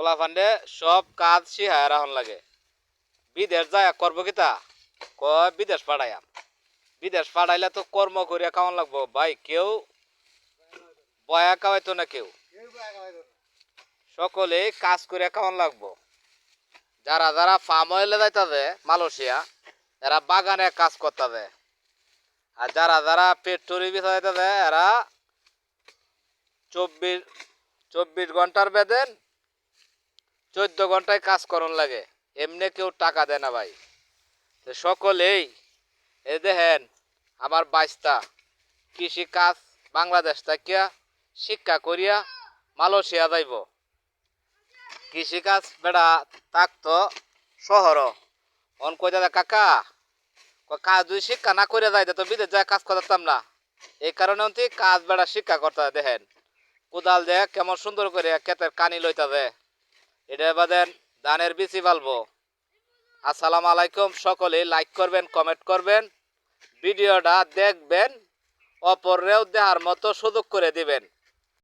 পোলাপান্ডে সব কাজ শিহায় রাখন লাগে। বিদেশ যায় করবো কিতা কয় বিদেশ পাঠাইয়াম। বিদেশ পাঠাইলে তো কর্ম করিয়া খাওয়ান লাগবো ভাই। কেউ বয়া খাওয়াইতো না, কেউ সকলে কাজ করিয়া খাওয়ান লাগবো। যারা যারা ফার্ম অয়েলে যাইতাছে মালয়েশিয়া, এরা বাগানে কাজ করতেছে। আর যারা যারা পেট্রোলি বিষয় যাইতাছে এরা 24 ঘন্টার বেতন 14 ঘন্টায় কাজ করন লাগে। এমনি কেউ টাকা দেয় না ভাই। সকলেই এই দেখেন আমার বাইস্তা কৃষি কাজ বাংলাদেশ থেকে শিক্ষা করিয়া মালয়েশিয়া যাইব। কৃষি কাজ বেড়া থাকতো শহর অন কই দাদা কাকা কাজ যদি শিক্ষা না করে যাই তো বিদেশ যায় কাজ করতাম না। এই কারণে কাজ বেড়া শিক্ষা করতে দেখেন কোদাল দেখ কেমন সুন্দর করে ক্ষেতের কানি লইতা দে। এটা বাদেন ধানের বিচি পালবো। আসসালামু আলাইকুম। সকলে লাইক করবেন, কমেন্ট করবেন, ভিডিওটা দেখবেন, অপরেও দেখার মতো সুযোগ করে দিবেন।